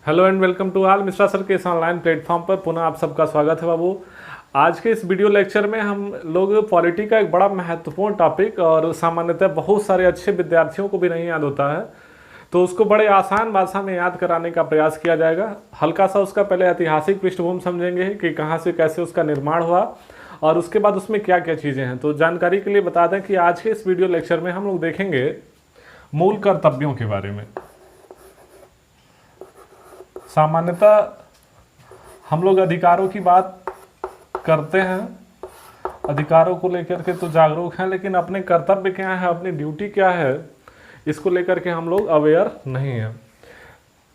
Hello and welcome to all Mishra sir के इस online platform पर पुनः आप सबका स्वागत है बाबू। आज के इस वीडियो लेक्चर में हम लोग पॉलिटी का एक बड़ा महत्वपूर्ण टॉपिक और सामान्यतः बहुत सारे अच्छे विद्यार्थियों को भी नहीं याद होता है, तो उसको बड़े आसान भाषा में याद कराने का प्रयास किया जाएगा। हल्का सा उसका पहले ऐतिहासिक पृष्ठभूमि समझेंगे कि कहाँ से कैसे उसका निर्माण हुआ और उसके बाद उसमें क्या क्या चीज़ें हैं। तो जानकारी के लिए बता दें कि आज के इस वीडियो लेक्चर में हम लोग देखेंगे मूल कर्तव्यों के बारे में। सामान्यतः हम लोग अधिकारों की बात करते हैं, अधिकारों को लेकर के तो जागरूक हैं, लेकिन अपने कर्तव्य क्या है, अपनी ड्यूटी क्या है, इसको लेकर के हम लोग अवेयर नहीं हैं।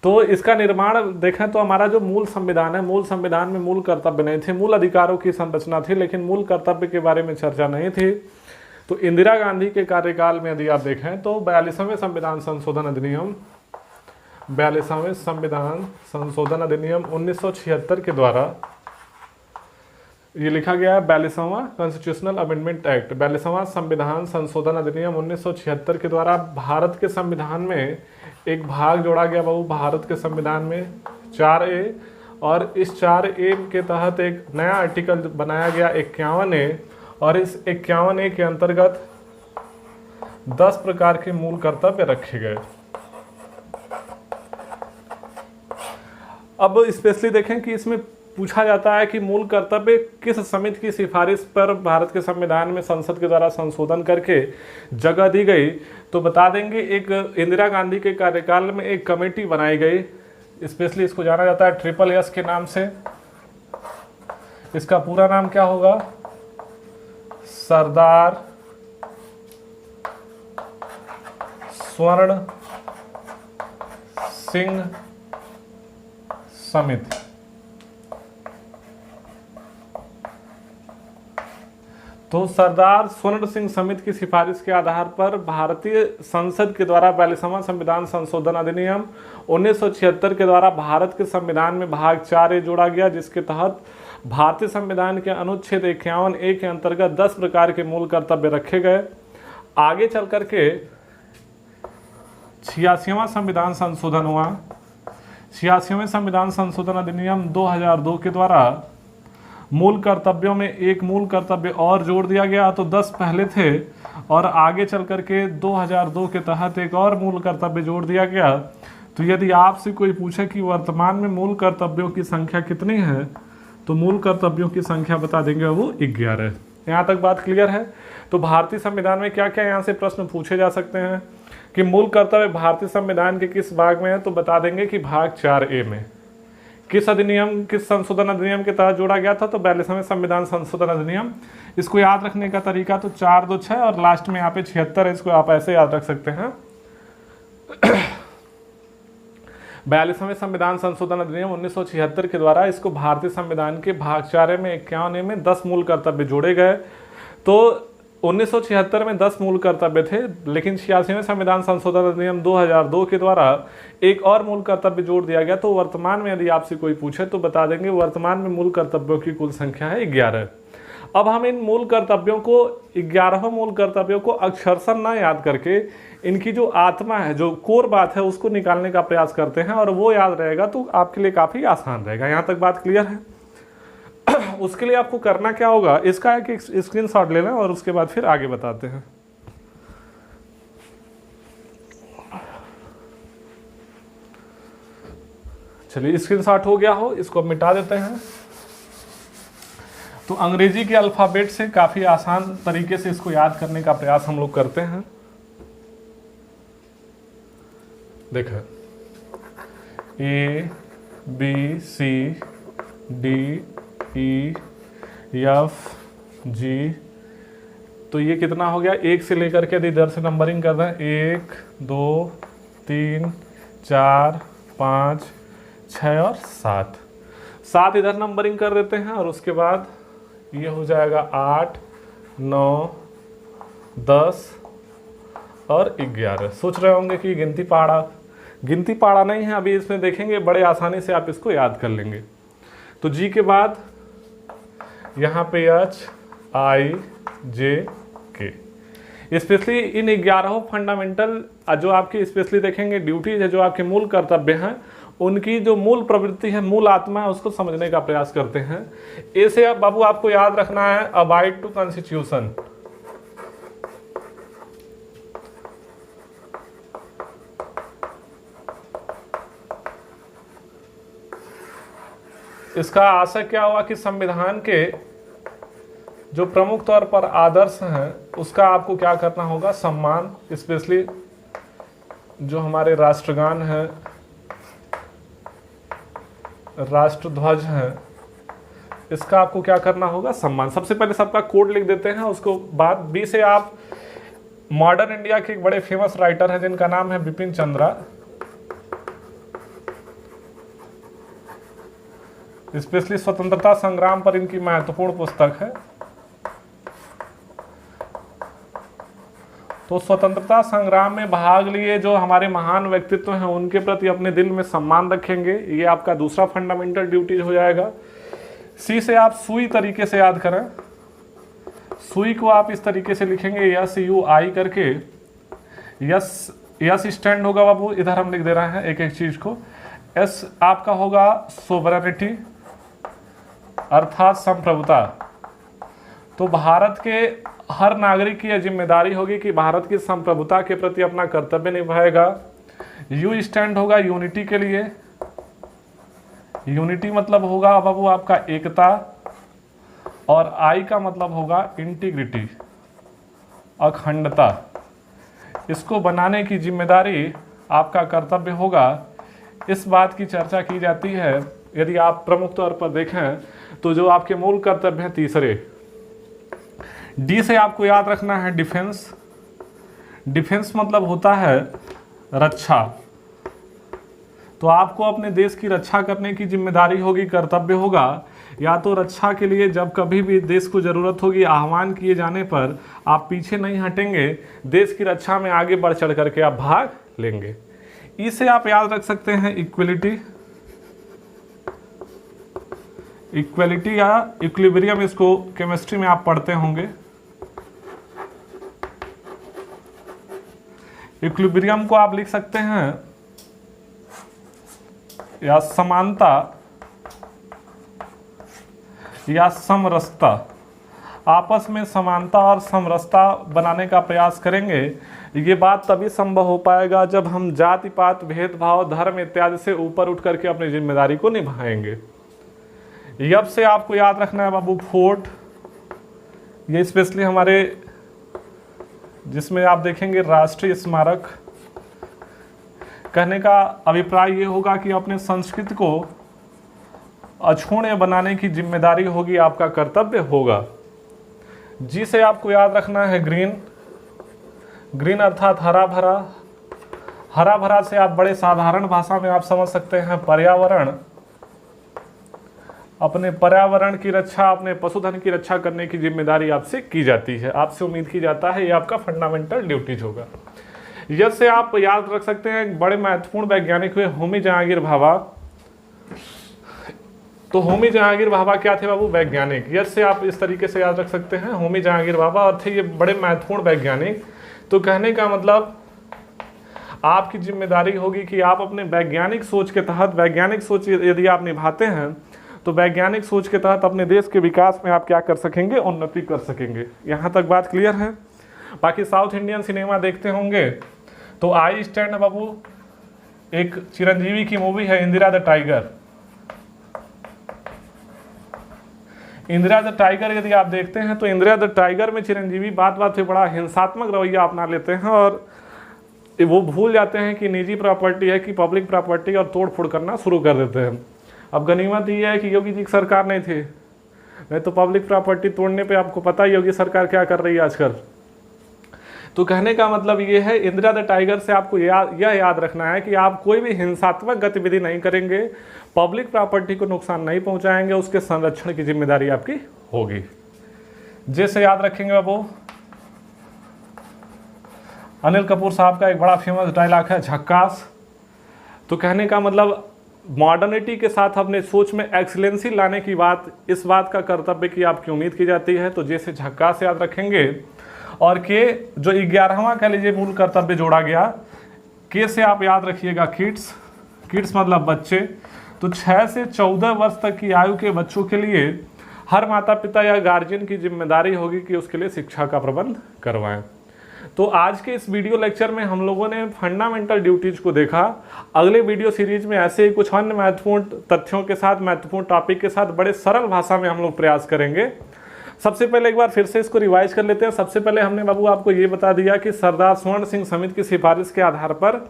तो इसका निर्माण देखें तो हमारा जो मूल संविधान है, मूल संविधान में मूल कर्तव्य नहीं थे, मूल अधिकारों की संरचना थी, लेकिन मूल कर्तव्य के बारे में चर्चा नहीं थी। तो इंदिरा गांधी के कार्यकाल में यदि आप देखें तो 42वें संविधान संशोधन अधिनियम 42वें संविधान संशोधन अधिनियम 1976 के द्वारा ये लिखा गया है 42वां कॉन्स्टिट्यूशनल अमेंडमेंट एक्ट। 42वां संविधान संशोधन अधिनियम 1976 के द्वारा भारत के संविधान में एक भाग जोड़ा गया बाबू, भारत के संविधान में 4A, और इस 4A के तहत एक नया आर्टिकल बनाया गया 51A, और इस 51A के अंतर्गत 10 प्रकार के मूल कर्तव्य रखे गए। अब स्पेशली देखें कि इसमें पूछा जाता है कि मूल कर्तव्य किस समिति की सिफारिश पर भारत के संविधान में संसद के द्वारा संशोधन करके जगह दी गई। तो बता देंगे एक इंदिरा गांधी के कार्यकाल में एक कमेटी बनाई गई, स्पेशली इसको जाना जाता है SSS के नाम से। इसका पूरा नाम क्या होगा? सरदार स्वर्ण सिंह समिति। तो सरदार स्वर्ण सिंह समिति की सिफारिश के आधार पर भारतीय संसद के द्वारा 42वां संविधान संशोधन अधिनियम 1976 के द्वारा भारत के संविधान में भाग 4A जोड़ा गया, जिसके तहत भारतीय संविधान के अनुच्छेद 51A के अंतर्गत 10 प्रकार के मूल कर्तव्य रखे गए। आगे चल करके 86वां संविधान संशोधन हुआ। 86वें संविधान संशोधन अधिनियम 2002 के द्वारा मूल कर्तव्यों में एक मूल कर्तव्य और जोड़ दिया गया। तो 10 पहले थे और आगे चल करके 2002 के तहत एक और मूल कर्तव्य जोड़ दिया गया। तो यदि आपसे कोई पूछे कि वर्तमान में मूल कर्तव्यों की संख्या कितनी है, तो मूल कर्तव्यों की संख्या बता देंगे वो 11। यहाँ तक बात क्लियर है? तो भारतीय संविधान में क्या क्या यहाँ से प्रश्न पूछे जा सकते हैं कि मूल कर्तव्य भारतीय संविधान के किस भाग में है, तो बता देंगे कि भाग 4A में। किस अधिनियम, किस संशोधन अधिनियम के तहत जोड़ा गया था, तो 42वें संविधान संशोधन अधिनियम। इसको याद रखने का तरीका तो 4 2 6 और लास्ट में यहाँ पे 76 है, इसको आप ऐसे याद रख सकते हैं। 42वें संविधान संशोधन अधिनियम 1976 के द्वारा इसको भारतीय संविधान के भाग 4A में 51A में 10 मूल कर्तव्य जोड़े गए। तो 1976 में 10 मूल कर्तव्य थे, लेकिन 86वें संविधान संशोधन अधिनियम 2002 के द्वारा एक और मूल कर्तव्य जोड़ दिया गया। तो वर्तमान में यदि आपसे कोई पूछे तो बता देंगे वर्तमान में मूल कर्तव्यों की कुल संख्या है 11। अब हम इन मूल कर्तव्यों को 11 मूल कर्तव्यों को अक्षरशः ना याद करके इनकी जो आत्मा है, जो कोर बात है, उसको निकालने का प्रयास करते हैं, और वो याद रहेगा तो आपके लिए काफ़ी आसान रहेगा। यहाँ तक बात क्लियर है? उसके लिए आपको करना क्या होगा, इसका एक स्क्रीनशॉट ले लें और उसके बाद फिर आगे बताते हैं। चलिए, स्क्रीनशॉट हो गया हो, इसको मिटा देते हैं। तो अंग्रेजी के अल्फाबेट से काफी आसान तरीके से इसको याद करने का प्रयास हम लोग करते हैं। देखो, ABCDEFG, तो ये कितना हो गया? 1 से लेकर के इधर से नंबरिंग कर रहे हैं, 1 2 3 4 5 6 और 7 इधर नंबरिंग कर देते हैं, और उसके बाद ये हो जाएगा 8 9 10 और 11। सोच रहे होंगे कि गिनती पहाड़ा नहीं है, अभी इसमें देखेंगे बड़े आसानी से आप इसको याद कर लेंगे। तो G के बाद यहाँ पे HIJK। स्पेशली इन 11 फंडामेंटल जो आपकी स्पेशली देखेंगे ड्यूटीज है, जो आपके मूल कर्तव्य हैं, उनकी जो मूल प्रवृत्ति है, मूल आत्मा है, उसको समझने का प्रयास करते हैं। ए से अब बाबू आपको याद रखना है अबाइड टू कॉन्स्टिट्यूशन। इसका आशय क्या हुआ कि संविधान के जो प्रमुख तौर पर आदर्श हैं उसका आपको क्या करना होगा, सम्मान। स्पेशली जो हमारे राष्ट्रगान है, राष्ट्रध्वज है, इसका आपको क्या करना होगा, सम्मान। सबसे पहले सबका कोड लिख देते हैं, उसको बाद बी से आप मॉडर्न इंडिया के एक बड़े फेमस राइटर हैं जिनका नाम है बिपिन चंद्रा। स्पेशली स्वतंत्रता संग्राम पर इनकी महत्वपूर्ण पुस्तक है। तो स्वतंत्रता संग्राम में भाग लिए जो हमारे महान व्यक्तित्व हैं उनके प्रति अपने दिल में सम्मान रखेंगे, ये आपका दूसरा फंडामेंटल ड्यूटी हो जाएगा। सी से आप सुई तरीके से याद करें। सुई को आप इस तरीके से लिखेंगे SUI करके। यस स्टैंड होगा बाबू, इधर हम लिख दे रहे हैं एक एक चीज को। एस आपका होगा सोवरेनिटी अर्थात संप्रभुता। तो भारत के हर नागरिक की यह जिम्मेदारी होगी कि भारत की संप्रभुता के प्रति अपना कर्तव्य निभाएगा। यू स्टैंड होगा यूनिटी के लिए। यूनिटी मतलब होगा बाबू आपका एकता, और आई का मतलब होगा इंटीग्रिटी, अखंडता। इसको बनाने की जिम्मेदारी आपका कर्तव्य होगा। इस बात की चर्चा की जाती है, यदि आप प्रमुख तौर पर देखें तो जो आपके मूल कर्तव्य हैं तीसरे। डी से आपको याद रखना है डिफेंस। डिफेंस मतलब होता है रक्षा। तो आपको अपने देश की रक्षा करने की जिम्मेदारी होगी, कर्तव्य होगा। या तो रक्षा के लिए जब कभी भी देश को जरूरत होगी, आह्वान किए जाने पर आप पीछे नहीं हटेंगे, देश की रक्षा में आगे बढ़ चढ़ करके आप भाग लेंगे। इसे आप याद रख सकते हैं इक्वलिटी। इक्वलिटी या इक्विलिब्रियम, इसको केमिस्ट्री में आप पढ़ते होंगे। इक्विलिब्रियम को आप लिख सकते हैं या समानता या समरसता। आपस में समानता और समरसता बनाने का प्रयास करेंगे। ये बात तभी संभव हो पाएगा जब हम जाति पात भेदभाव धर्म इत्यादि से ऊपर उठ करके अपनी जिम्मेदारी को निभाएंगे। यब से आपको याद रखना है बाबू फोर्ट। ये स्पेशली हमारे जिसमें आप देखेंगे राष्ट्रीय स्मारक। कहने का अभिप्राय ये होगा कि अपने संस्कृति को अक्षुण्य बनाने की जिम्मेदारी होगी, आपका कर्तव्य होगा। जी से आपको याद रखना है ग्रीन। ग्रीन अर्थात हरा भरा। हरा भरा से आप बड़े साधारण भाषा में आप समझ सकते हैं पर्यावरण। अपने पर्यावरण की रक्षा, अपने पशुधन की रक्षा करने की जिम्मेदारी आपसे की जाती है, आपसे उम्मीद की जाता है, ये आपका फंडामेंटल ड्यूटीज होगा। यस से आप याद रख सकते हैं बड़े महत्वपूर्ण वैज्ञानिक हुए होमी जहांगीर भाभा। तो होमी जहांगीर भाभा क्या थे बाबू, वैज्ञानिक। यस से आप इस तरीके से याद रख सकते हैं होमी जहांगीर भाभा, और थे ये बड़े महत्वपूर्ण वैज्ञानिक। तो कहने का मतलब आपकी जिम्मेदारी होगी कि आप अपने वैज्ञानिक सोच के तहत, वैज्ञानिक सोच यदि आप निभाते हैं तो वैज्ञानिक सोच के तहत अपने देश के विकास में आप क्या कर सकेंगे, उन्नति कर सकेंगे। यहाँ तक बात क्लियर है। बाकी साउथ इंडियन सिनेमा देखते होंगे तो आई स्टैंड है बाबू, एक चिरंजीवी की मूवी है Indira the tiger. Indira the tiger यदि आप देखते हैं तो इंदिरा द टाइगर में चिरंजीवी बात बात पे बड़ा हिंसात्मक रवैया अपना लेते हैं और वो भूल जाते हैं कि निजी प्रॉपर्टी है कि पब्लिक प्रॉपर्टी, और तोड़ फोड़ करना शुरू कर देते हैं। अब गनीमत ये है कि योगी जी की सरकार नहीं थी, नहीं तो पब्लिक प्रॉपर्टी तोड़ने पे आपको पता ही योगी सरकार क्या कर रही है आजकल। तो कहने का मतलब ये है, इंदिरा द टाइगर से आपको यह याद रखना है कि आप कोई भी हिंसात्मक गतिविधि नहीं करेंगे, पब्लिक प्रॉपर्टी को नुकसान नहीं पहुंचाएंगे, उसके संरक्षण की जिम्मेदारी आपकी होगी। जैसे याद रखेंगे बाबू, अनिल कपूर साहब का एक बड़ा फेमस डायलॉग है झक्कास। तो कहने का मतलब मॉडर्निटी के साथ अपने सोच में एक्सीलेंसी लाने की बात, इस बात का कर्तव्य की आपकी उम्मीद की जाती है। तो जैसे झक्कास याद रखेंगे। और के जो 11वां कह लीजिए मूल कर्तव्य जोड़ा गया, के से आप याद रखिएगा किड्स। किड्स मतलब बच्चे, तो 6 से 14 वर्ष तक की आयु के बच्चों के लिए हर माता पिता या गार्जियन की जिम्मेदारी होगी कि उसके लिए शिक्षा का प्रबंध करवाएं। तो आज के इस वीडियो लेक्चर में हम लोगों ने फंडामेंटल ड्यूटीज को देखा। अगले वीडियो सीरीज में ऐसे ही कुछ अन्य महत्वपूर्ण तथ्यों के साथ, महत्वपूर्ण टॉपिक के साथ बड़े सरल भाषा में हम लोग प्रयास करेंगे। सबसे पहले एक बार फिर से इसको रिवाइज कर लेते हैं। सबसे पहले हमने बाबू आपको ये बता दिया कि सरदार स्वर्ण सिंह समिति की सिफारिश के आधार पर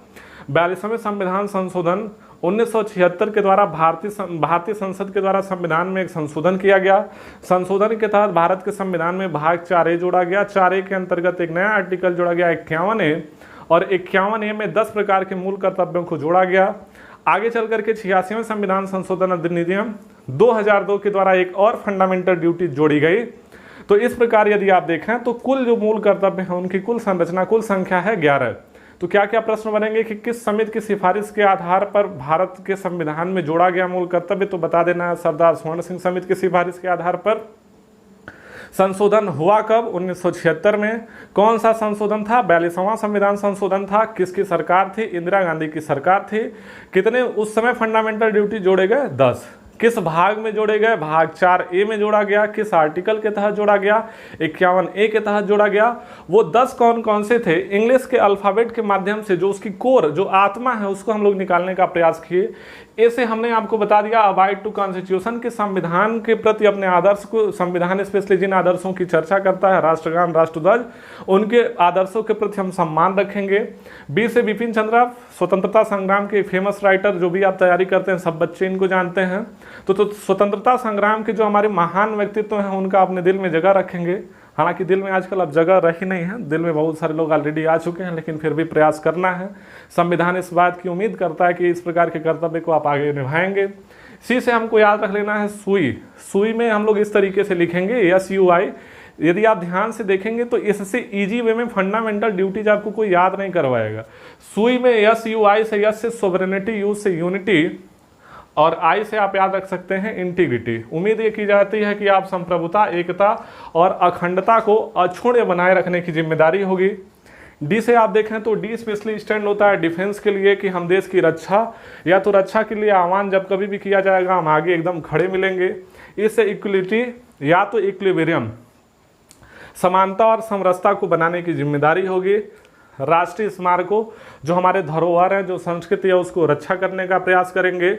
42वें संविधान संशोधन 1976 के द्वारा भारतीय संसद के द्वारा संविधान में एक संशोधन किया गया। संशोधन के तहत भारत के संविधान में भाग 4A जोड़ा गया। 4A के अंतर्गत एक नया आर्टिकल जोड़ा गया 51A, और 51A में 10 प्रकार के मूल कर्तव्यों को जोड़ा गया। आगे चल करके 86वें संविधान संशोधन अधिनियम 2002 के द्वारा एक और फंडामेंटल ड्यूटी जोड़ी गई। तो इस प्रकार यदि आप देखें तो कुल जो मूल कर्तव्य हैं उनकी कुल संरचना, कुल संख्या है 11। तो क्या क्या प्रश्न बनेंगे कि किस समिति की सिफारिश के आधार पर भारत के संविधान में जोड़ा गया मूल कर्तव्य, तो बता देना है सरदार स्वर्ण सिंह समिति की सिफारिश के आधार पर। संशोधन हुआ कब? 1976 में। कौन सा संशोधन था? 42वां संविधान संशोधन था। किसकी सरकार थी? इंदिरा गांधी की सरकार थी। कितने उस समय फंडामेंटल ड्यूटी जोड़े गए? 10। किस भाग में जोड़े गए? भाग 4A में जोड़ा गया। किस आर्टिकल के तहत जोड़ा गया? 51A के तहत जोड़ा गया। वो 10 कौन कौन से थे? इंग्लिश के अल्फाबेट के माध्यम से जो उसकी कोर, जो आत्मा है, उसको हम लोग निकालने का प्रयास किए। ऐसे हमने आपको बता दिया अबाइड टू कॉन्स्टिट्यूशन के संविधान के प्रति अपने आदर्श को, संविधान स्पेशली जिन आदर्शों की चर्चा करता है, राष्ट्रगान, राष्ट्रध्वज, उनके आदर्शों के प्रति हम सम्मान रखेंगे। बी से बिपिन चंद्र, स्वतंत्रता संग्राम के फेमस राइटर, जो भी आप तैयारी करते हैं सब बच्चे इनको जानते हैं। तो स्वतंत्रता संग्राम के जो हमारे महान व्यक्तित्व हैं उनका अपने दिल में जगह रखेंगे। हालांकि दिल में आजकल अब जगह रही नहीं है, दिल में बहुत सारे लोग ऑलरेडी आ चुके हैं, लेकिन फिर भी प्रयास करना है। संविधान इस बात की उम्मीद करता है कि इस प्रकार के कर्तव्य को आप आगे निभाएंगे। सी से हमको याद रख लेना है सुई। सुई में हम लोग इस तरीके से लिखेंगे SUI। यदि आप ध्यान से देखेंगे तो इससे इजी वे में फंडामेंटल ड्यूटीज आपको कोई याद नहीं करवाएगा। सुई में SUI से, यस से सोवरेनिटी, यू से यूनिटी, और आई से आप याद रख सकते हैं इंटीग्रिटी। उम्मीद ये की जाती है कि आप संप्रभुता, एकता और अखंडता को अक्षुण्ण बनाए रखने की जिम्मेदारी होगी। डी से आप देखें तो डी स्पेशली स्टैंड होता है डिफेंस के लिए, कि हम देश की रक्षा, या तो रक्षा के लिए आह्वान जब कभी भी किया जाएगा हम आगे एकदम खड़े मिलेंगे। इससे इक्वलिटी या तो इक्विलिब्रियम, समानता और समरसता को बनाने की जिम्मेदारी होगी। राष्ट्रीय स्मारकों, जो हमारे धरोहर हैं, जो संस्कृति है, उसको रक्षा करने का प्रयास करेंगे।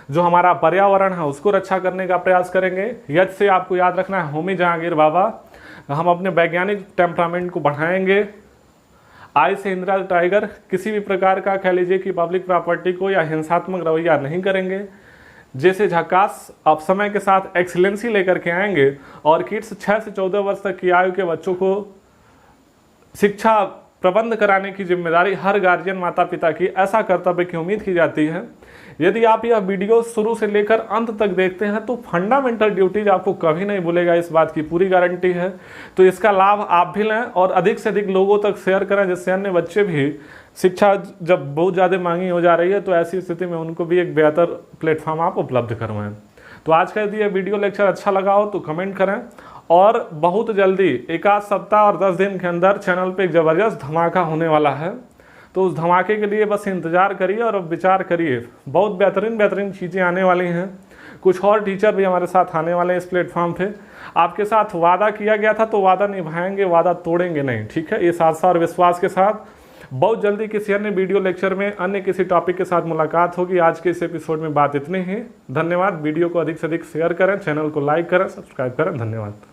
जो हमारा पर्यावरण है उसको रक्षा करने का प्रयास करेंगे। यज से आपको याद रखना है होमी जहांगीर बाबा, हम अपने वैज्ञानिक टेम्परामेंट को बढ़ाएंगे। आई से इंदिरा टाइगर, किसी भी प्रकार का कह लीजिए कि पब्लिक प्रॉपर्टी को या हिंसात्मक रवैया नहीं करेंगे। जैसे झकास, अब समय के साथ एक्सीलेंसी लेकर के आएंगे। और किड्स 6 से 14 वर्ष तक की आयु के बच्चों को शिक्षा प्रबंध कराने की जिम्मेदारी हर गार्जियन, माता पिता की, ऐसा कर्तव्य की उम्मीद की जाती है। यदि आप यह वीडियो शुरू से लेकर अंत तक देखते हैं तो फंडामेंटल ड्यूटीज आपको कभी नहीं भूलेगा, इस बात की पूरी गारंटी है। तो इसका लाभ आप भी लें और अधिक से अधिक लोगों तक शेयर करें, जिससे अन्य बच्चे भी, शिक्षा जब बहुत ज़्यादा महंगी हो जा रही है तो ऐसी स्थिति में उनको भी एक बेहतर प्लेटफॉर्म आप उपलब्ध करवाएं। तो आज का यदि यह वीडियो लेक्चर अच्छा लगा हो तो कमेंट करें, और बहुत जल्दी एक आध सप्ताह और 10 दिन के अंदर चैनल पे एक ज़बरदस्त धमाका होने वाला है। तो उस धमाके के लिए बस इंतज़ार करिए और विचार करिए। बहुत बेहतरीन चीज़ें आने वाली हैं। कुछ और टीचर भी हमारे साथ आने वाले हैं इस प्लेटफॉर्म पे। आपके साथ वादा किया गया था तो वादा निभाएंगे, वादा तोड़ेंगे नहीं, ठीक है। इस आशा और विश्वास के साथ बहुत जल्दी किसी अन्य वीडियो लेक्चर में अन्य किसी टॉपिक के साथ मुलाकात होगी। आज के इस एपिसोड में बात इतनी ही। धन्यवाद। वीडियो को अधिक से अधिक शेयर करें, चैनल को लाइक करें, सब्सक्राइब करें। धन्यवाद।